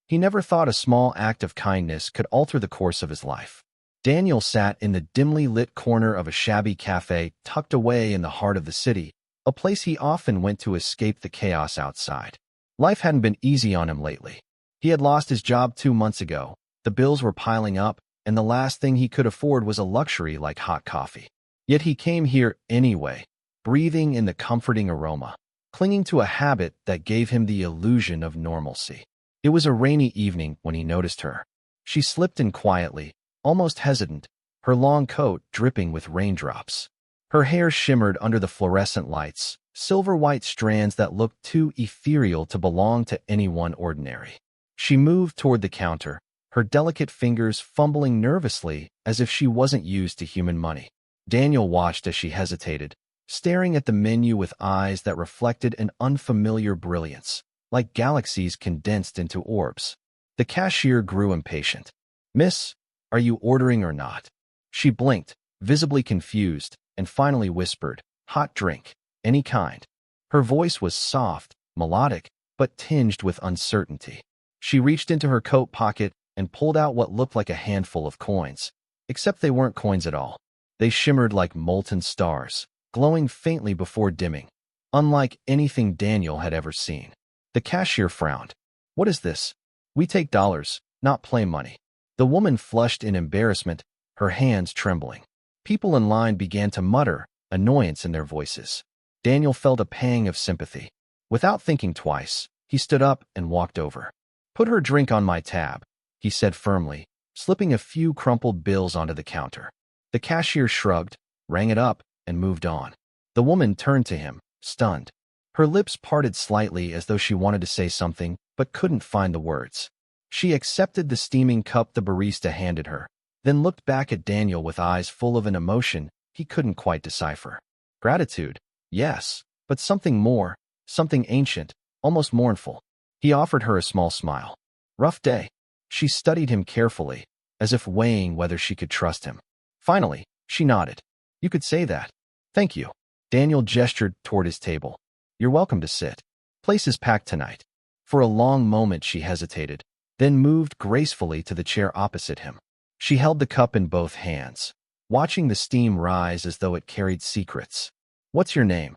He never thought a small act of kindness could alter the course of his life. Daniel sat in the dimly lit corner of a shabby café tucked away in the heart of the city, a place he often went to escape the chaos outside. Life hadn't been easy on him lately. He had lost his job 2 months ago, the bills were piling up, and the last thing he could afford was a luxury like hot coffee. Yet he came here anyway, breathing in the comforting aroma, clinging to a habit that gave him the illusion of normalcy. It was a rainy evening when he noticed her. She slipped in quietly, almost hesitant, her long coat dripping with raindrops. Her hair shimmered under the fluorescent lights, silver-white strands that looked too ethereal to belong to anyone ordinary. She moved toward the counter, her delicate fingers fumbling nervously as if she wasn't used to human money. Daniel watched as she hesitated, staring at the menu with eyes that reflected an unfamiliar brilliance, like galaxies condensed into orbs. The cashier grew impatient. "Miss, are you ordering or not?" She blinked, visibly confused, and finally whispered, "Hot drink, any kind." Her voice was soft, melodic, but tinged with uncertainty. She reached into her coat pocket and pulled out what looked like a handful of coins, except they weren't coins at all. They shimmered like molten stars, glowing faintly before dimming, unlike anything Daniel had ever seen. The cashier frowned. "What is this? We take dollars, not play money." The woman flushed in embarrassment, her hands trembling. People in line began to mutter, annoyance in their voices. Daniel felt a pang of sympathy. Without thinking twice, he stood up and walked over. "Put her drink on my tab," he said firmly, slipping a few crumpled bills onto the counter. The cashier shrugged, rang it up, and moved on. The woman turned to him, stunned. Her lips parted slightly as though she wanted to say something, but couldn't find the words. She accepted the steaming cup the barista handed her, then looked back at Daniel with eyes full of an emotion he couldn't quite decipher. Gratitude, yes, but something more, something ancient, almost mournful. He offered her a small smile. "Rough day." She studied him carefully, as if weighing whether she could trust him. Finally, she nodded. "You could say that. Thank you." Daniel gestured toward his table. "You're welcome to sit. Place is packed tonight." For a long moment she hesitated, then moved gracefully to the chair opposite him. She held the cup in both hands, watching the steam rise as though it carried secrets. "What's your name?"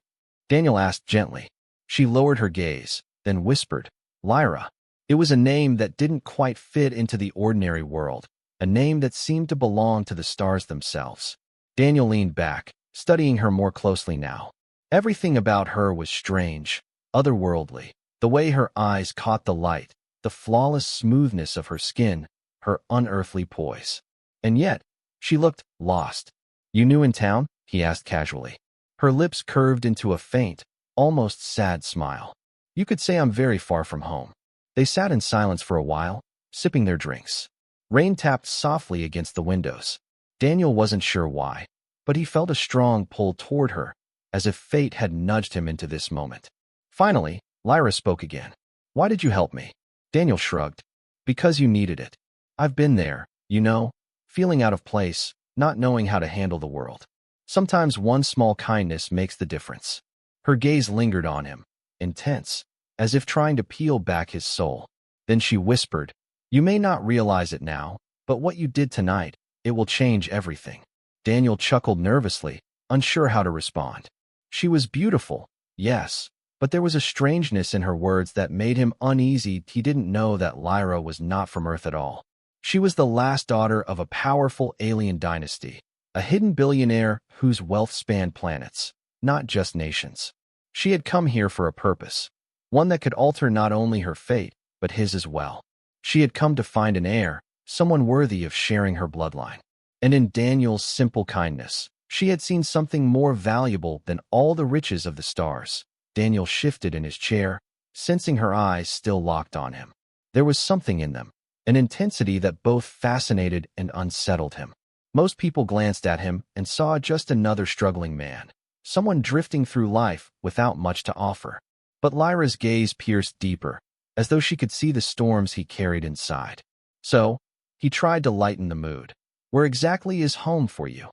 Daniel asked gently. She lowered her gaze, then whispered, "Lyra." It was a name that didn't quite fit into the ordinary world, a name that seemed to belong to the stars themselves. Daniel leaned back, studying her more closely now. Everything about her was strange, otherworldly. The way her eyes caught the light, the flawless smoothness of her skin, her unearthly poise. And yet, she looked lost. "You new in town?" he asked casually. Her lips curved into a faint, almost sad smile. "You could say I'm very far from home." They sat in silence for a while, sipping their drinks. Rain tapped softly against the windows. Daniel wasn't sure why, but he felt a strong pull toward her, as if fate had nudged him into this moment. Finally, Lyra spoke again. "Why did you help me?" Daniel shrugged. "Because you needed it. I've been there, you know, feeling out of place, not knowing how to handle the world. Sometimes one small kindness makes the difference." Her gaze lingered on him, intense, as if trying to peel back his soul. Then she whispered, "You may not realize it now, but what you did tonight, it will change everything." Daniel chuckled nervously, unsure how to respond. She was beautiful, yes, but there was a strangeness in her words that made him uneasy. He didn't know that Lyra was not from Earth at all. She was the last daughter of a powerful alien dynasty, a hidden billionaire whose wealth spanned planets, not just nations. She had come here for a purpose, one that could alter not only her fate, but his as well. She had come to find an heir, someone worthy of sharing her bloodline. And in Daniel's simple kindness, she had seen something more valuable than all the riches of the stars. Daniel shifted in his chair, sensing her eyes still locked on him. There was something in them, an intensity that both fascinated and unsettled him. Most people glanced at him and saw just another struggling man, someone drifting through life without much to offer. But Lyra's gaze pierced deeper, as though she could see the storms he carried inside. So, he tried to lighten the mood. "Where exactly is home for you?"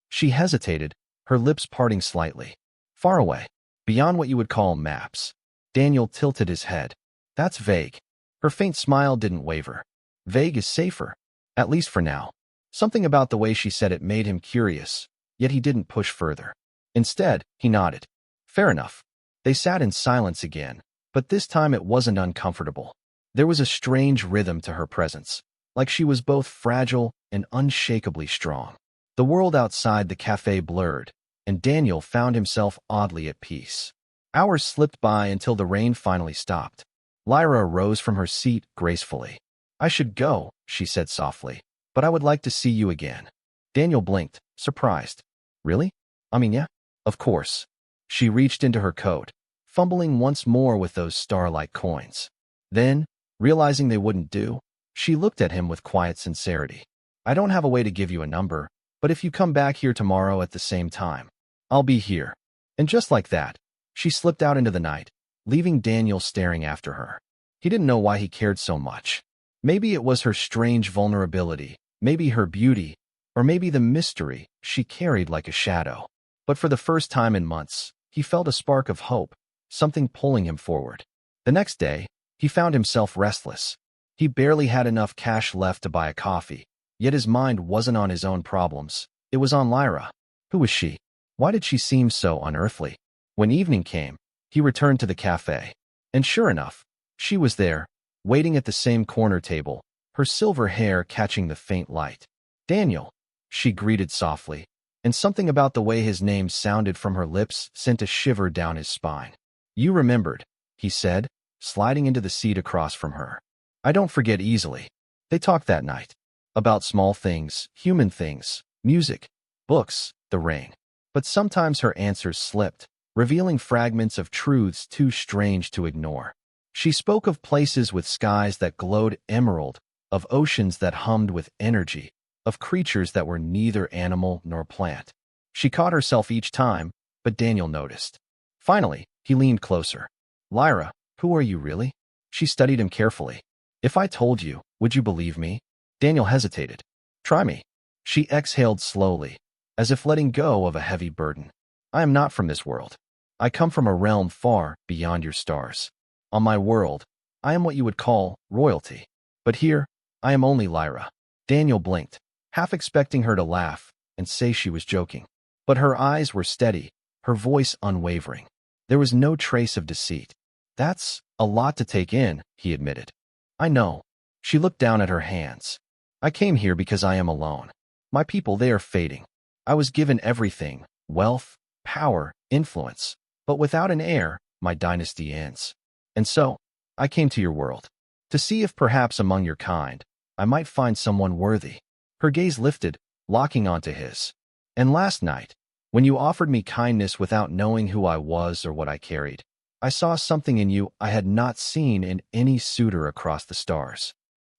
She hesitated, her lips parting slightly. "Far away, beyond what you would call maps." Daniel tilted his head. "That's vague." Her faint smile didn't waver. Vague is safer, at least for now. Something about the way she said it made him curious, yet he didn't push further. Instead, he nodded. Fair enough. They sat in silence again, but this time it wasn't uncomfortable. There was a strange rhythm to her presence, like she was both fragile and unshakably strong. The world outside the cafe blurred, and Daniel found himself oddly at peace. Hours slipped by until the rain finally stopped. Lyra rose from her seat gracefully. I should go, she said softly, but I would like to see you again. Daniel blinked, surprised. Really? Yeah. Of course. She reached into her coat, fumbling once more with those starlight coins. Then, realizing they wouldn't do, she looked at him with quiet sincerity. I don't have a way to give you a number, but if you come back here tomorrow at the same time, I'll be here. And just like that, she slipped out into the night, leaving Daniel staring after her. He didn't know why he cared so much. Maybe it was her strange vulnerability, maybe her beauty, or maybe the mystery she carried like a shadow. But for the first time in months, he felt a spark of hope, something pulling him forward. The next day, he found himself restless. He barely had enough cash left to buy a coffee, yet his mind wasn't on his own problems. It was on Lyra. Who was she? Why did she seem so unearthly? When evening came, he returned to the cafe. And sure enough, she was there, waiting at the same corner table, her silver hair catching the faint light. Daniel, she greeted softly, and something about the way his name sounded from her lips sent a shiver down his spine. You remembered, he said, sliding into the seat across from her. I don't forget easily. They talked that night. About small things, human things, music, books, the rain. But sometimes her answers slipped, revealing fragments of truths too strange to ignore. She spoke of places with skies that glowed emerald, of oceans that hummed with energy, of creatures that were neither animal nor plant. She caught herself each time, but Daniel noticed. Finally, he leaned closer. Lyra, who are you really? She studied him carefully. If I told you, would you believe me? Daniel hesitated. Try me. She exhaled slowly, as if letting go of a heavy burden. I am not from this world. I come from a realm far beyond your stars. On my world, I am what you would call royalty. But here, I am only Lyra. Daniel blinked, half expecting her to laugh and say she was joking. But her eyes were steady, her voice unwavering. There was no trace of deceit. That's a lot to take in, he admitted. I know. She looked down at her hands. I came here because I am alone. My people, they are fading. I was given everything, wealth, power, influence. But without an heir, my dynasty ends. And so, I came to your world. To see if perhaps among your kind, I might find someone worthy. Her gaze lifted, locking onto his. And last night, when you offered me kindness without knowing who I was or what I carried, I saw something in you I had not seen in any suitor across the stars.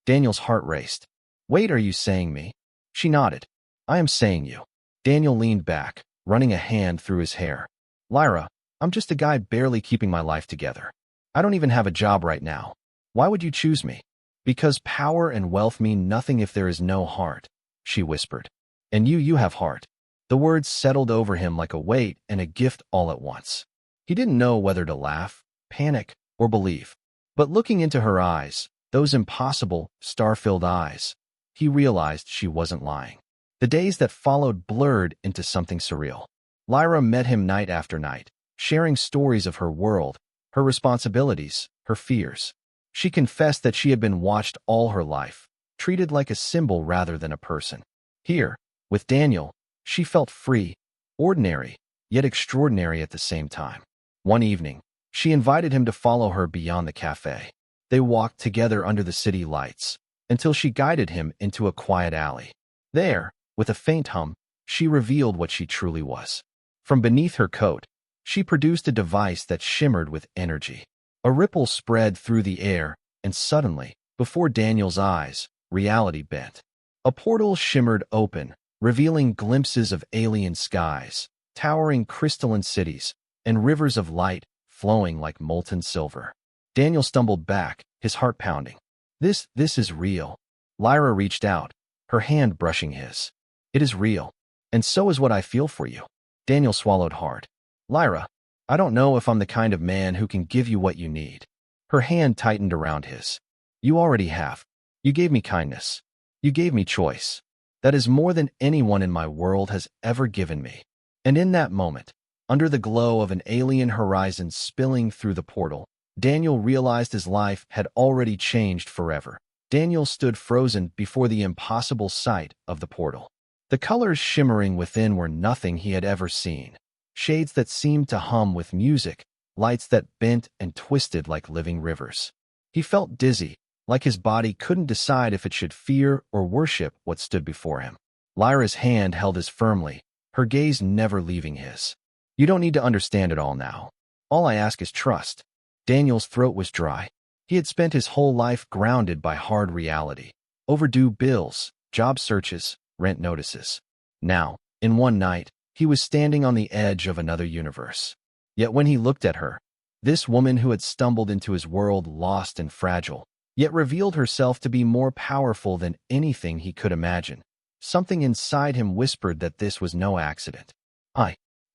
Daniel's heart raced. Wait, are you saying me? She nodded. I am saying you. Daniel leaned back, running a hand through his hair. Lyra, I'm just a guy barely keeping my life together. I don't even have a job right now. Why would you choose me? Because power and wealth mean nothing if there is no heart, she whispered. And you have heart. The words settled over him like a weight and a gift all at once. He didn't know whether to laugh, panic, or believe. But looking into her eyes, those impossible, star-filled eyes, he realized she wasn't lying. The days that followed blurred into something surreal. Lyra met him night after night, sharing stories of her world, her responsibilities, her fears. She confessed that she had been watched all her life, treated like a symbol rather than a person. Here, with Daniel, she felt free, ordinary, yet extraordinary at the same time. One evening, she invited him to follow her beyond the cafe. They walked together under the city lights, until she guided him into a quiet alley. There, with a faint hum, she revealed what she truly was. From beneath her coat, she produced a device that shimmered with energy. A ripple spread through the air, and suddenly, before Daniel's eyes, reality bent. A portal shimmered open, revealing glimpses of alien skies, towering crystalline cities, and rivers of light flowing like molten silver. Daniel stumbled back, his heart pounding. This is real. Lyra reached out, her hand brushing his. It is real. And so is what I feel for you. Daniel swallowed hard. Lyra, I don't know if I'm the kind of man who can give you what you need. Her hand tightened around his. You already have. You gave me kindness. You gave me choice. That is more than anyone in my world has ever given me. And in that moment, under the glow of an alien horizon spilling through the portal, Daniel realized his life had already changed forever. Daniel stood frozen before the impossible sight of the portal. The colors shimmering within were nothing he had ever seen. Shades that seemed to hum with music, lights that bent and twisted like living rivers. He felt dizzy, like his body couldn't decide if it should fear or worship what stood before him. Lyra's hand held his firmly, her gaze never leaving his. You don't need to understand it all now. All I ask is trust. Daniel's throat was dry. He had spent his whole life grounded by hard reality. Overdue bills, job searches, rent notices. Now, in one night, he was standing on the edge of another universe. Yet when he looked at her, this woman who had stumbled into his world lost and fragile, yet revealed herself to be more powerful than anything he could imagine. Something inside him whispered that this was no accident.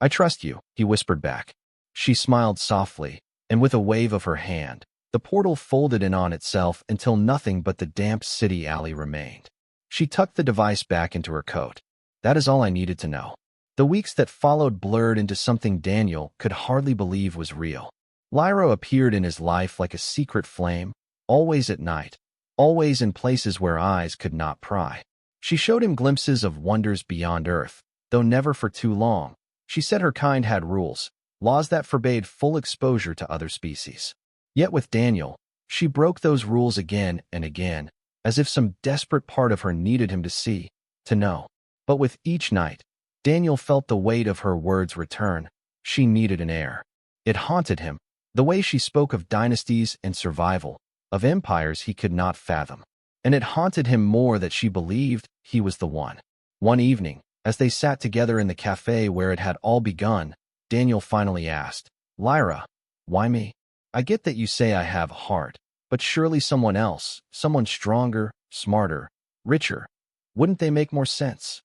I trust you, he whispered back. She smiled softly, and with a wave of her hand, the portal folded in on itself until nothing but the damp city alley remained. She tucked the device back into her coat. That is all I needed to know. The weeks that followed blurred into something Daniel could hardly believe was real. Lyra appeared in his life like a secret flame, always at night, always in places where eyes could not pry. She showed him glimpses of wonders beyond Earth, though never for too long. She said her kind had rules, laws that forbade full exposure to other species. Yet with Daniel, she broke those rules again and again, as if some desperate part of her needed him to see, to know. But with each night, Daniel felt the weight of her words return. She needed an heir. It haunted him, the way she spoke of dynasties and survival, of empires he could not fathom. And it haunted him more that she believed he was the one. One evening, as they sat together in the café where it had all begun, Daniel finally asked, Lyra, why me? I get that you say I have a heart, but surely someone else, someone stronger, smarter, richer, wouldn't they make more sense?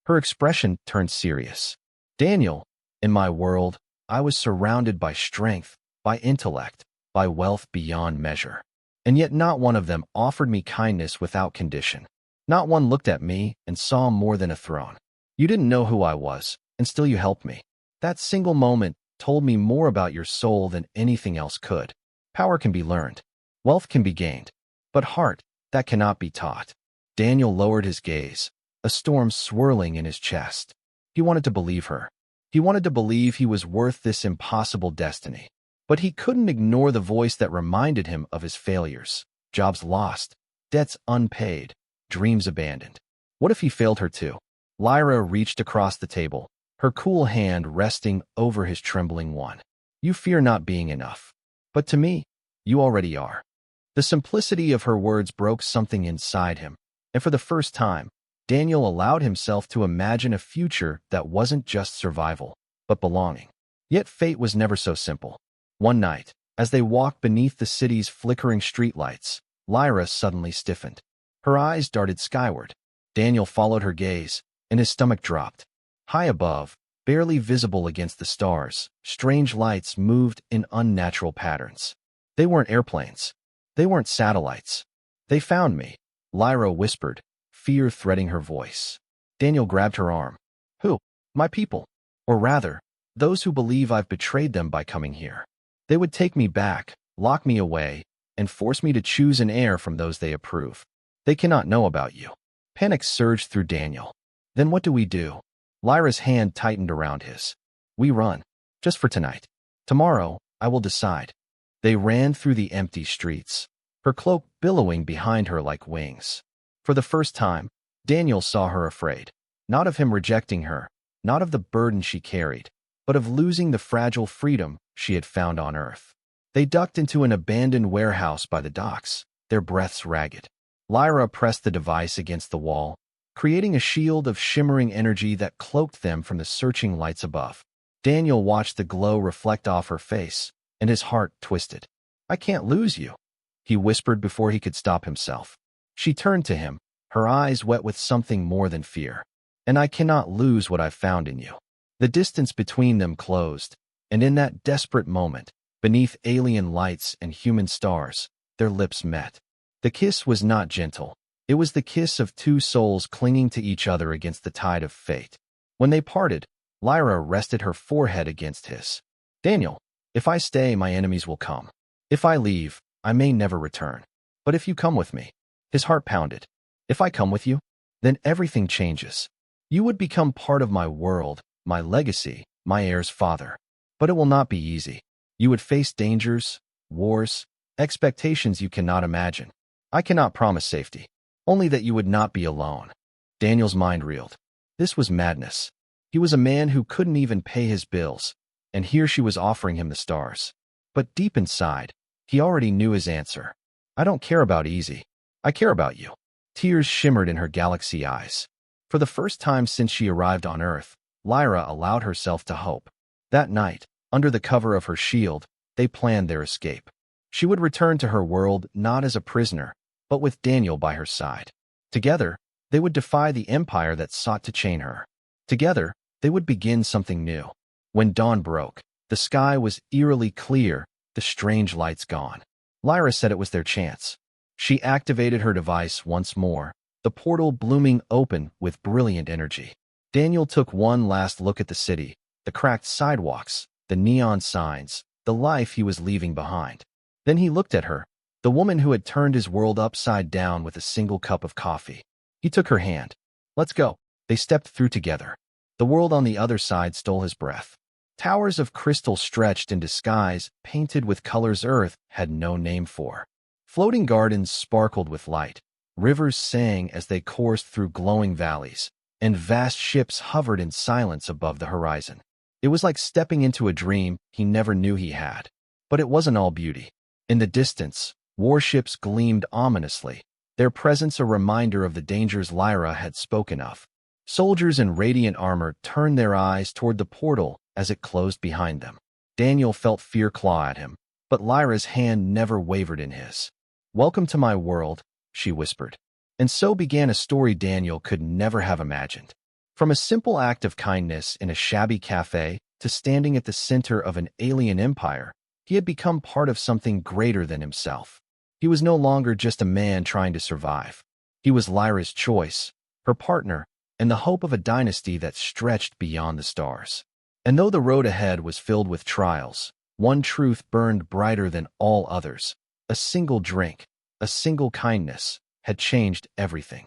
Her expression turned serious. Daniel, in my world, I was surrounded by strength, by intellect, by wealth beyond measure. And yet not one of them offered me kindness without condition. Not one looked at me and saw more than a throne. You didn't know who I was, and still you helped me. That single moment told me more about your soul than anything else could. Power can be learned. Wealth can be gained. But heart, that cannot be taught. Daniel lowered his gaze, a storm swirling in his chest. He wanted to believe her. He wanted to believe he was worth this impossible destiny. But he couldn't ignore the voice that reminded him of his failures. Jobs lost, debts unpaid, dreams abandoned. What if he failed her too? Lyra reached across the table, her cool hand resting over his trembling one. You fear not being enough. But to me, you already are. The simplicity of her words broke something inside him, and for the first time, Daniel allowed himself to imagine a future that wasn't just survival, but belonging. Yet fate was never so simple. One night, as they walked beneath the city's flickering streetlights, Lyra suddenly stiffened. Her eyes darted skyward. Daniel followed her gaze, and his stomach dropped. High above, barely visible against the stars, strange lights moved in unnatural patterns. They weren't airplanes. They weren't satellites. They found me, Lyra whispered, fear threading her voice. Daniel grabbed her arm. Who? My people. Or rather, those who believe I've betrayed them by coming here. They would take me back, lock me away, and force me to choose an heir from those they approve. They cannot know about you. Panic surged through Daniel. Then what do we do? Lyra's hand tightened around his. We run. Just for tonight. Tomorrow, I will decide. They ran through the empty streets, her cloak billowing behind her like wings. For the first time, Daniel saw her afraid. Not of him rejecting her, not of the burden she carried, but of losing the fragile freedom she had found on Earth. They ducked into an abandoned warehouse by the docks, their breaths ragged. Lyra pressed the device against the wall, creating a shield of shimmering energy that cloaked them from the searching lights above. Daniel watched the glow reflect off her face, and his heart twisted. I can't lose you, he whispered before he could stop himself. She turned to him, her eyes wet with something more than fear. And I cannot lose what I've found in you. The distance between them closed, and in that desperate moment, beneath alien lights and human stars, their lips met. The kiss was not gentle. It was the kiss of two souls clinging to each other against the tide of fate. When they parted, Lyra rested her forehead against his. Daniel, if I stay, my enemies will come. If I leave, I may never return. But if you come with me, his heart pounded. If I come with you, then everything changes. You would become part of my world, my legacy, my heir's father. But it will not be easy. You would face dangers, wars, expectations you cannot imagine. I cannot promise safety, only that you would not be alone. Daniel's mind reeled. This was madness. He was a man who couldn't even pay his bills, and here she was offering him the stars. But deep inside, he already knew his answer. I don't care about easy. I care about you. Tears shimmered in her galaxy eyes. For the first time since she arrived on Earth, Lyra allowed herself to hope. That night, under the cover of her shield, they planned their escape. She would return to her world not as a prisoner, but with Daniel by her side. Together, they would defy the empire that sought to chain her. Together, they would begin something new. When dawn broke, the sky was eerily clear, the strange lights gone. Lyra said it was their chance. She activated her device once more, the portal blooming open with brilliant energy. Daniel took one last look at the city, the cracked sidewalks, the neon signs, the life he was leaving behind. Then he looked at her, the woman who had turned his world upside down with a single cup of coffee. He took her hand. Let's go. They stepped through together. The world on the other side stole his breath. Towers of crystal stretched into skies, painted with colors Earth had no name for. Floating gardens sparkled with light. Rivers sang as they coursed through glowing valleys, and vast ships hovered in silence above the horizon. It was like stepping into a dream he never knew he had. But it wasn't all beauty. In the distance, warships gleamed ominously, their presence a reminder of the dangers Lyra had spoken of. Soldiers in radiant armor turned their eyes toward the portal as it closed behind them. Daniel felt fear claw at him, but Lyra's hand never wavered in his. "Welcome to my world," she whispered. And so began a story Daniel could never have imagined. From a simple act of kindness in a shabby café to standing at the center of an alien empire, he had become part of something greater than himself. He was no longer just a man trying to survive. He was Lyra's choice, her partner, and the hope of a dynasty that stretched beyond the stars. And though the road ahead was filled with trials, one truth burned brighter than all others. A single drink, a single kindness, had changed everything.